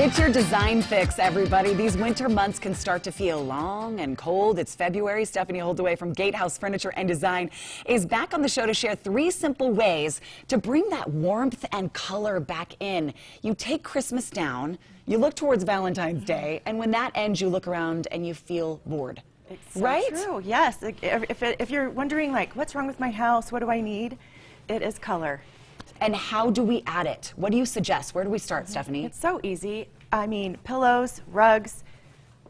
Get your design fix, everybody. These winter months can start to feel long and cold. It's February. Stephanie Holdaway from Gatehouse Furniture and Design is back on the show to share 3 simple ways to bring that warmth and color back in. You take Christmas down, you look towards Valentine's Day, and when that ends, you look around and you feel bored. It's so right? true, yes. If you're wondering, like, what's wrong with my house? What do I need? It is color. And how do we add it? What do you suggest? Where do we start, Stephanie? It's so easy. I mean, pillows, rugs,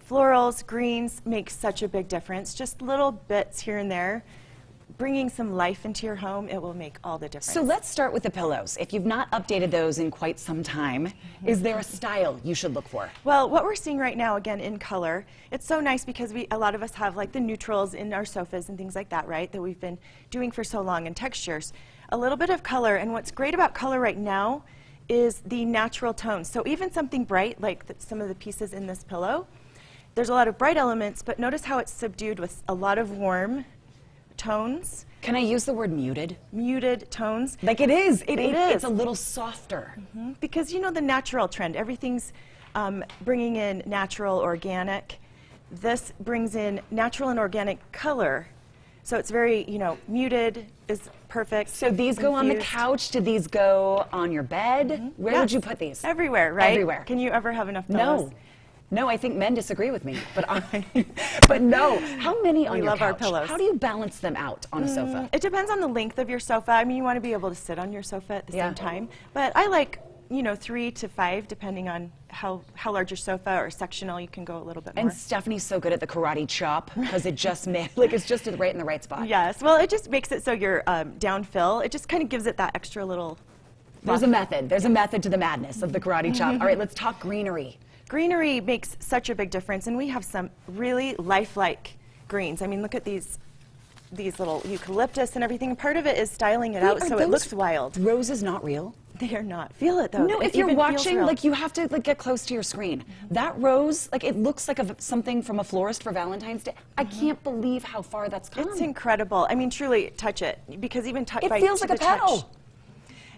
florals, greens make such a big difference. Just little bits here and there. Bringing some life into your home, it will make all the difference. So let's start with the pillows. If you've not updated those in quite some time, is there a style you should look for? Well, what we're seeing right now, again, in color, it's so nice because a lot of us have like the neutrals in our sofas and things like that, right, that we've been doing for so long, and textures. A little bit of color, and what's great about color right now is the natural tones. So even something bright, like some of the pieces in this pillow, there's a lot of bright elements, but notice how it's subdued with a lot of warm tones. Can I use the word muted? Muted tones. Like it is. It is. It's a little softer. Because you know the natural trend, everything's bringing in natural, organic. This brings in natural and organic color. So it's very, muted is perfect. So these go on the couch? Do these go on your bed? Where would you put these? Everywhere, right? Everywhere. Can you ever have enough pillows? No, I think men disagree with me, but no. How many on your couch? We love our pillows. How do you balance them out on a sofa? It depends on the length of your sofa. I mean, you want to be able to sit on your sofa at the same time. But I like, 3 to 5, depending on how large your sofa or sectional. You can go a little bit more. And Stephanie's so good at the karate chop because it just it's just right in the right spot. Yes. Well, it just makes it so you're downfill. It just kind of gives it that extra little. There's a method. There's a method to the madness of the karate chop. All right, let's talk greenery. Greenery makes such a big difference, and we have some really lifelike greens. I mean, look at these little eucalyptus and everything. Part of it is styling it out so it looks wild. Roses not real? They are not. Feel it though. No, if you're watching, you have to get close to your screen. That rose, it looks like something from a florist for Valentine's Day. I can't believe how far that's come. It's incredible. I mean, truly, touch it, because even it feels like a petal.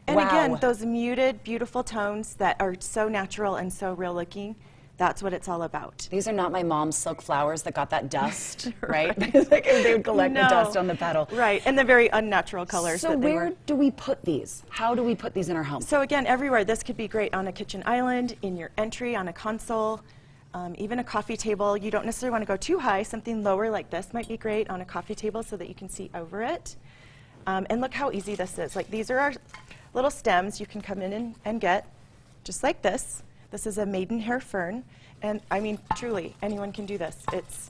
And again, those muted, beautiful tones that are so natural and so real looking, that's what it's all about. These are not my mom's silk flowers that got that dust, right? They would collect the dust on the petal. Right, and the very unnatural colors. So where do we put these? How do we put these in our home? So again, everywhere. This could be great on a kitchen island, in your entry, on a console, even a coffee table. You don't necessarily want to go too high. Something lower like this might be great on a coffee table so that you can see over it. And look how easy this is. These are our little stems you can come in and get, just like this. This is a maidenhair fern, and I mean, truly, anyone can do this. It's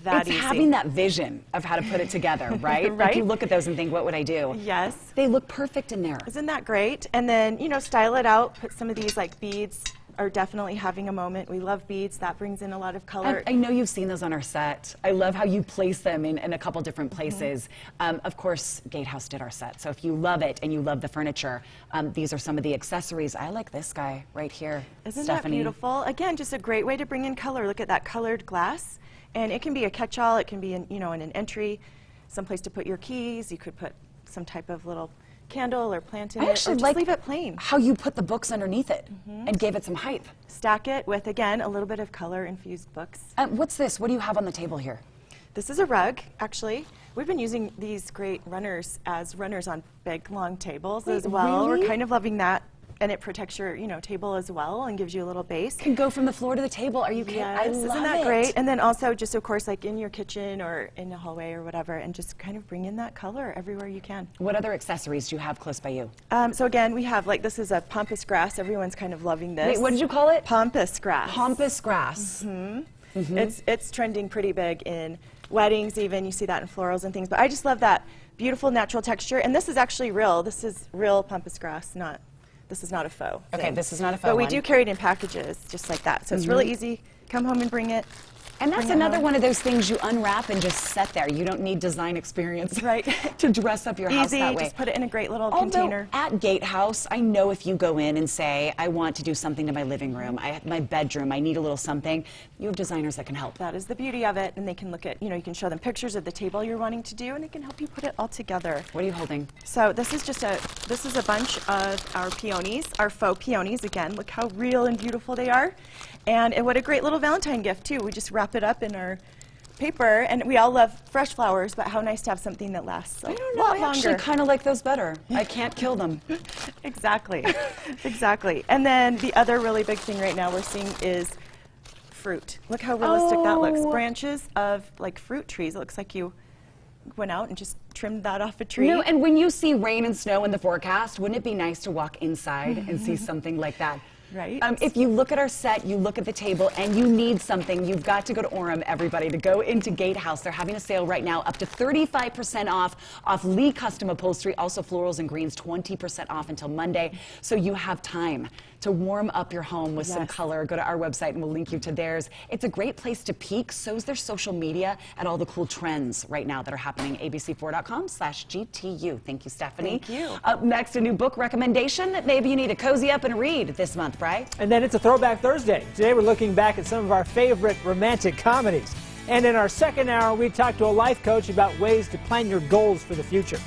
that easy. It's having that vision of how to put it together, right? Right. You look at those and think, what would I do? Yes. They look perfect in there. Isn't that great? And then, style it out. Put some of these beads are definitely having a moment. We love beads. That brings in a lot of color. I know you've seen those on our set. I love how you place them in a couple different places. Of course, Gatehouse did our set. So if you love it and you love the furniture, these are some of the accessories. I like this guy right here. Isn't Stephanie. that beautiful? Again, just a great way to bring in color. Look at that colored glass. And it can be a catch-all. It can be in an entry, someplace to put your keys. You could put some type of little candle or plant in it, or just leave it plain. How you put the books underneath it and gave it some height. Stack it with, again, a little bit of color-infused books. What's this? What do you have on the table here? This is a rug, actually. We've been using these great runners as runners on big, long tables as well. Really? We're kind of loving that. And it protects your, table as well and gives you a little base. Can go from the floor to the table. Are you kidding? Yes, I love isn't that great? And then also just, of course, in your kitchen or in the hallway or whatever, and just kind of bring in that color everywhere you can. What other accessories do you have close by you? So again, we have, this is a pampas grass. Everyone's kind of loving this. Wait, what did you call it? Pampas grass. Pampas grass. It's trending pretty big in weddings even. You see that in florals and things. But I just love that beautiful natural texture. And this is actually real. This is real pampas grass, this is not a faux thing. Okay, this is not a faux But we do carry it in packages just like that. So it's really easy. Come home and bring it. And that's another one of those things you unwrap and just set there. You don't need design experience to dress up your house that way. Just put it in a great little container. At Gatehouse, I know if you go in and say, I want to do something to my living room, I have my bedroom, I need a little something, you have designers that can help. That is the beauty of it, and they can look at, you can show them pictures of the table you're wanting to do, and they can help you put it all together. What are you holding? So this is just a bunch of our peonies, our faux peonies. Again, look how real and beautiful they are. And what a great little Valentine gift, too. We just wrap it up in our paper, and we all love fresh flowers, but how nice to have something that lasts I don't know, I actually kind of like those better. I can't kill them. Exactly, exactly. And then the other really big thing right now we're seeing is fruit. Look how realistic that looks. Branches of like fruit trees. It looks like you went out and just trimmed that off a tree. No, and when you see rain and snow in the forecast, wouldn't it be nice to walk inside and see something like that? Right. If you look at our set, you look at the table, and you need something, you've got to go to Orem, everybody, to go into Gatehouse. They're having a sale right now, up to 35% off Lee Custom Upholstery, also Florals and Greens, 20% off until Monday. So you have time to warm up your home with some color. Go to our website, and we'll link you to theirs. It's a great place to peek. So is their social media at all the cool trends right now that are happening. abc4.com/GTU. Thank you, Stephanie. Thank you. Up next, a new book recommendation that maybe you need to cozy up and read this month. And then it's a Throwback Thursday. Today we're looking back at some of our favorite romantic comedies. And in our second hour, we talk to a life coach about ways to plan your goals for the future.